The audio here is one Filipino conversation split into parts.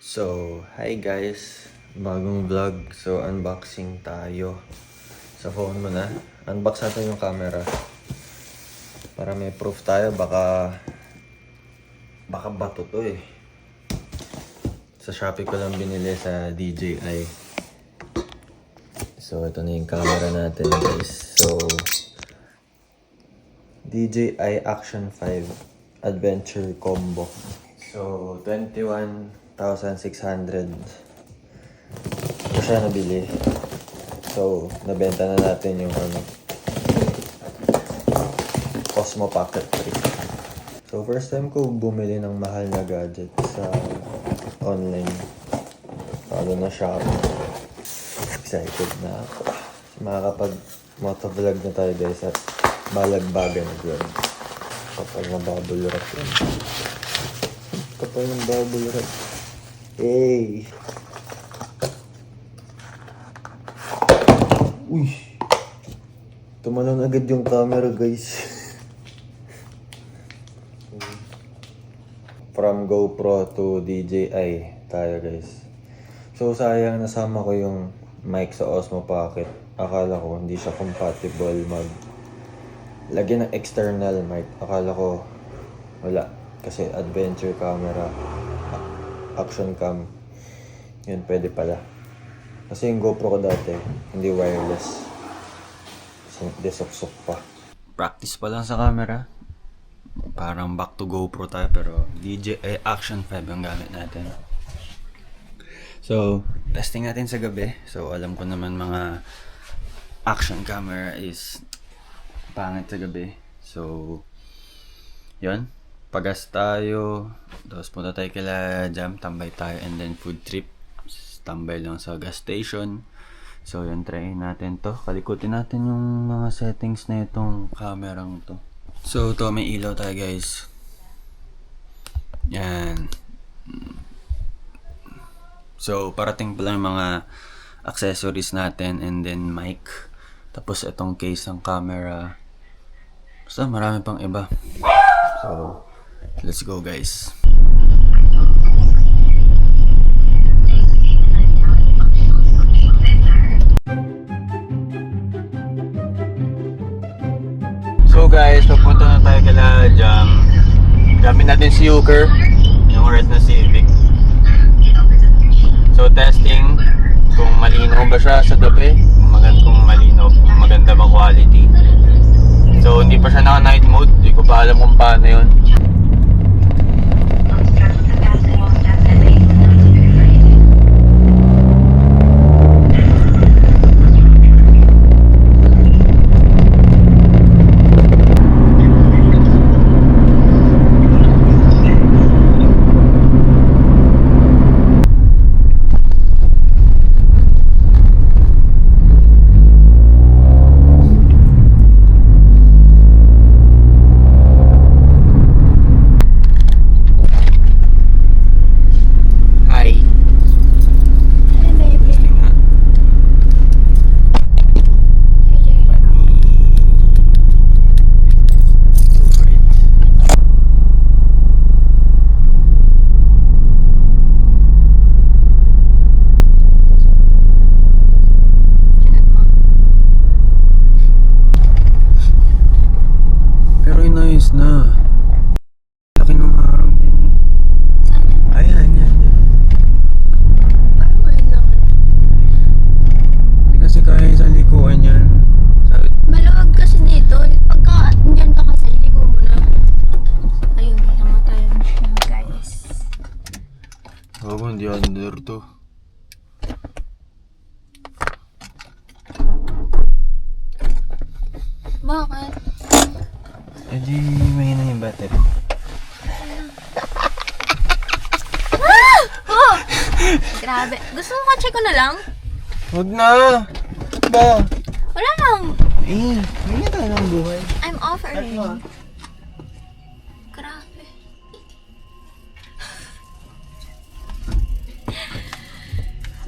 So, hi guys! Bagong vlog. So, unboxing tayo. Sa phone mo na. Unbox natin yung camera. Para may proof tayo. Baka bato to eh. Sa Shopee ko lang binili sa DJI. So, ito na yung camera natin guys. So, DJI Action 5 Adventure Combo. So, 21,600 ito siya nabili. So, nabenta na natin yung Osmo Pocket 3. So, first time ko bumili ng mahal na gadget sa online. Lalo na Shopee. Excited na ako. Makakapag motovlog na tayo guys at balagbagan na vlog. Kapag na bubble wrap yan. Kapag ng bubble wrap. Hey! Uy! Tumalon agad yung camera guys. From GoPro to DJI tayo guys. So sayang nasama ko yung mic sa Osmo Pocket. Akala ko hindi siya compatible lagyan ng external mic. Akala ko wala. Kasi adventure camera, action cam, yun pwede pala. Kasi yung GoPro ko dati, hindi wireless. Kasi desuksok pa. Practice pa lang sa camera. Parang back to GoPro tayo pero DJI Action 5 ang gamit natin. So, testing natin sa gabi. So, alam ko naman mga action camera is pangit sa gabi. So, yun. Pagas tayo. Tapos punta tayo kila Jam. Tambay tayo and then food trip. Tambay lang sa gas station. So, yun. Try natin to. Kalikutin natin yung mga settings na itong kamerang to. So, to may ilaw tayo guys. Yan. So, parating pa lang yung mga accessories natin and then mic. Tapos itong case ng camera. Basta marami pang iba. So, let's go guys. So guys, papunta na tayo kala Jam. Gamit natin si Euchre, yung red na Civic. So testing kung malinaw ba siya sa gabi, kung malinaw, kung maganda bang quality. So hindi pa siya naka night mode, hindi ko pa alam kung paano yun. Na laki ng harang din eh. Ayan. Hindi kasi kaya sa likuan yan. Maluwag kasi dito. Pagka andyan ka kasi, liko mo na. Ayun, namatay mo siya guys. Oo, hindi under to. Bakit? Eh di mahina yung battery. Oh! Grabe. Gusto mo ka-check ko na lang? Huwag na! Ba? Wala lang. Eh, hindi tayo ng buhay. I'm offering. Ano? Grabe.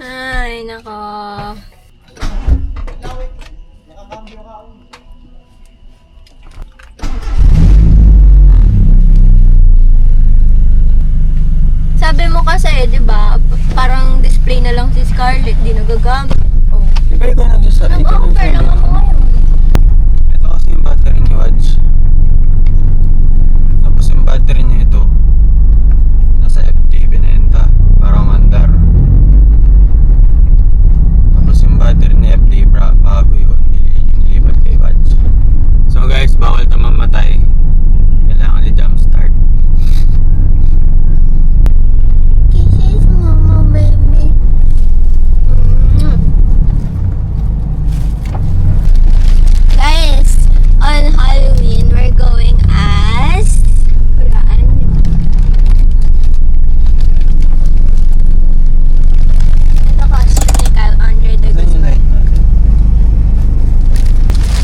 Ay, nako. Sabi mo kasi, di ba, di nagagamit. Oh. Di ba ikaw nagsasabi? Nag-offer lang ako ngayon. Ito kasi yung battery ni Watch. Tapos yung battery niya ito, nasa FT binenta para mandar. Tapos yung battery ni FT, bago yun, nilipat kay Watch. So guys, bawal na mamatay. Kailangan ni jump start. Kisses, mama, baby. Guys, on Halloween, we're going as... Hulaan nyo. Ito costume ni Kyle Andre the Saan yung light natin?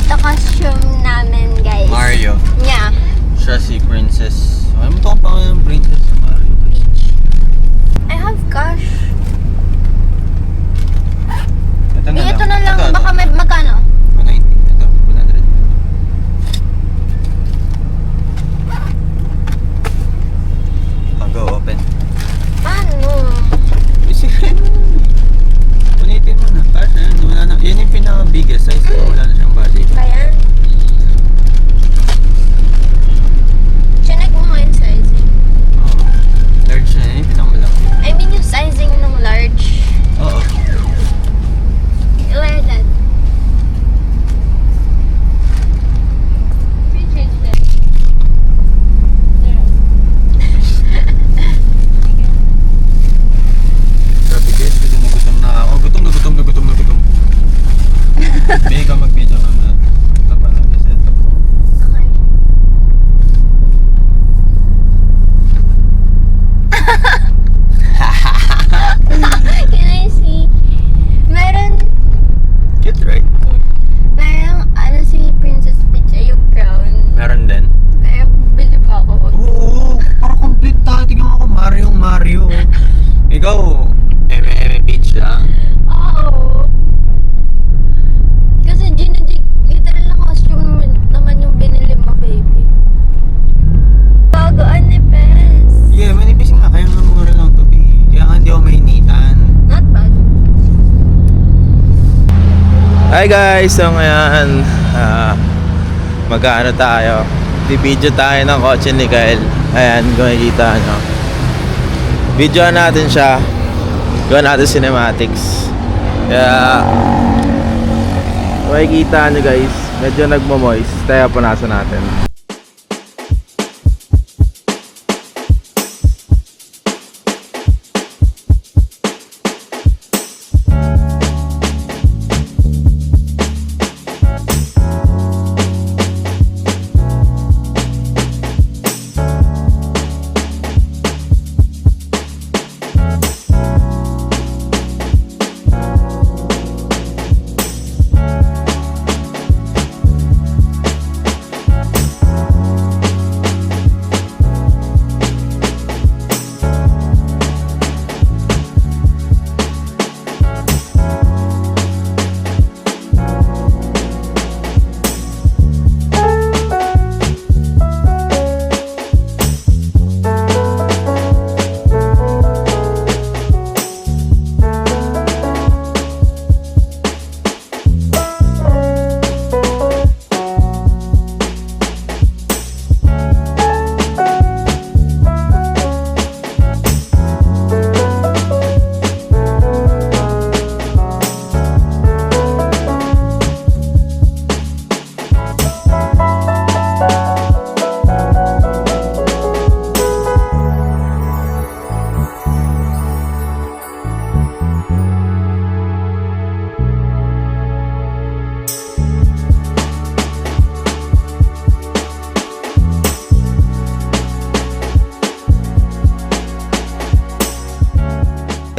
Ito costume namin, guys. Mario. Yeah. Siya si Princess. Ay mo pa yung Princess sa Mario. Peach. I have cash. Ito na Ito na lang. Ito, Baka may magkano? 190. Ito, 100. Go, open. Paano? Isipin mo. Punitin mo na. Para na yan. Wala na. Yan yung pinaka-biggest size. Wala na siyang body. Kaya? Chinek mo nga yung sizing. Oo. Large na. Yan yung pinakamalaki. I mean yung sizing ng large. Oo. Where that? Grabe guys. Gutom na ako. Gutom. May ka mag-video ng laban ng set up. Okay. Can I see? Meron, Cute, right? ano si Princess Peach ay yung crown. Meron din. Ay, bili pa ako. Oo, parang complete tayo. Tingnan ako, Mario. Ikaw, eme Peach lang. Oo. Kasi literal na costume naman yung binili mo, baby. Bagoan ni Pes. Yeah, manipis nga. Kaya nga mura lang to, babe. Kaya nga hindi ako mainitan. Not bad. Hi guys! So ngayon mag-ano tayo, video tayo ng kotse ni Kyle. Ayan, kung makikita nyo, videoan natin siya, gawa natin cinematics. Kaya kung makikita nyo guys, medyo nagmo-moist. Kaya punasan natin.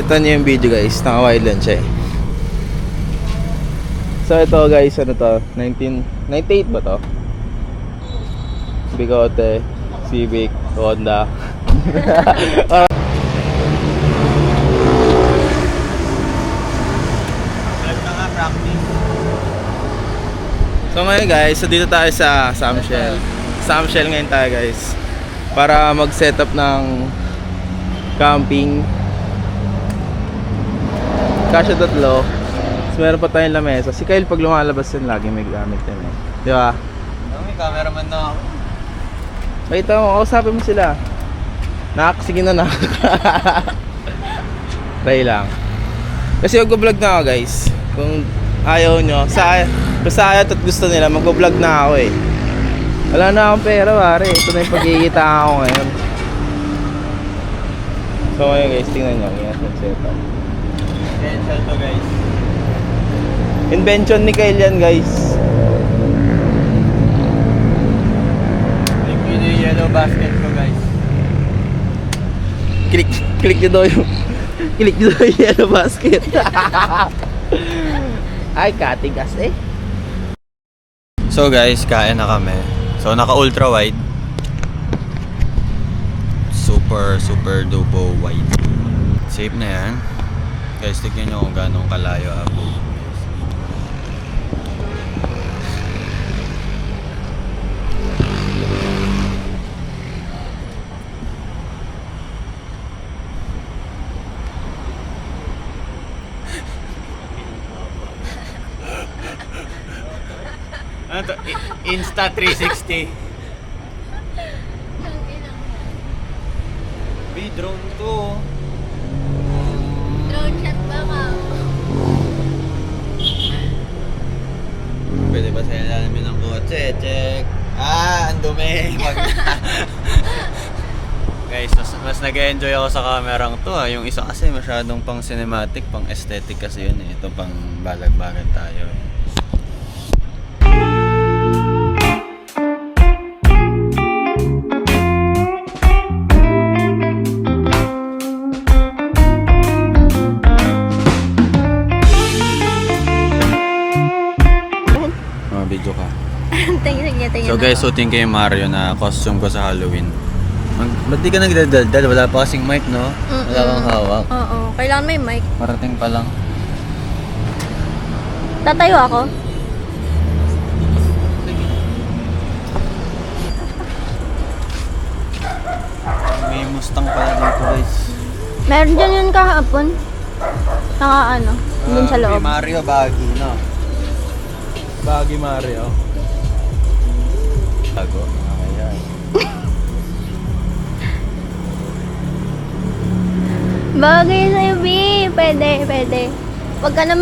Ito nyo yung video guys, naka-wide lang siya eh. So ito guys, ano to? 1998 ba to? Bigote, Civic, Honda. So ngayon guys, so dito tayo sa Samshell. Samshell ngayon tayo guys, para mag-setup ng camping Kasya tatlo. Tapos meron pa tayong lamesa. Si Kyle pag lumalabas yun, lagi may gamit yun eh. Di ba? May cameraman na ako. Makita mo, kausapin mo sila. Sige na. Try lang. Kasi mag-vlog na ako guys. Kung ayaw nyo, basta ayaw at gusto nila, mag-vlog na ako eh. Wala na akong pera pare. Ito na yung pagkikita ako ngayon. So ngayon guys, tingnan nyo. Ingat yung setup. Essential to guys. Invention ni Kyle yan guys. Yun yung yellow basket ko guys. Click nyo daw yung yellow basket. Ay, katigas eh. So guys, kain na kami. So naka ultra wide. Super dupo wide. Safe na yan. Guys, tignan nyo kung gano'ng kalayo ako. Ano to? Insta 360. Drone to. Drone shot ba ka? Pwede ba sa ilalim ng kotse? Check. Ang dumi. Guys, mas nag-enjoy ako sa kamerang to. Yung isa kasi masyadong pang cinematic, pang aesthetic kasi yun eh. Ito pang balag-balag tayo. Video ka. Tingnan. So guys, suiting kay Mario na costume ko sa Halloween. Ba't di ka nagdadaldal? Wala pa kasing mic, no? Wala kang hawak. Oo, kailangan may mic. Parating pa lang. Tatayo ako. May Mustang pala dito guys. Meron dyan yun kahapon. Dun sa loob. May Mario baggy, no? Baggy Mario. Bago. Ayan. Bagay sa'yo, B. Pwede. Huwag ka na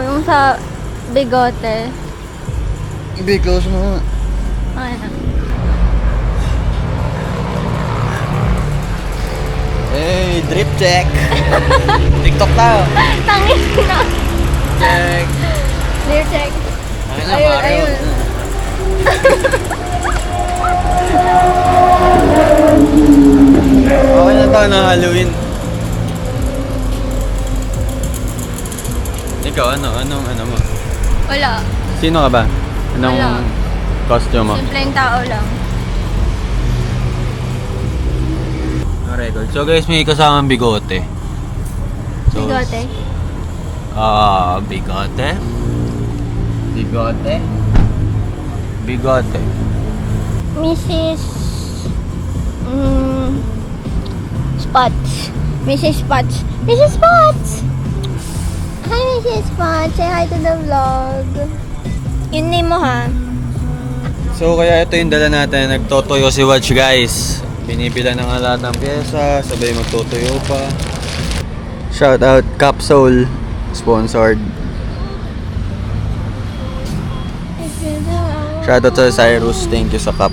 yung sa bigote. Because mo. Ano? Hey, drip check. TikTok tayo. Tangin na. Check. Clear check. Ayun. Okay na to na Halloween. Ikaw, anong mo? Wala. Sino ka ba? Anong Wala. costume mo? Simpleng tao lang. Record. So guys, may kasamang bigote. So, Bigote. Bigote? Bigote. Mrs. Spots. Mrs. Spots. Mrs. Spots! Hi, Mrs. Spots. Say hi to the vlog. Yun name mo, ha? So kaya ito yung dala natin. Nagtotoyo si Watch guys. Binibila na nga lahat ng pyesa. Sabay magtotoyo pa. Shout out Capsule. Sponsored. Shout out sa Cyrus. Thank you sa Cap.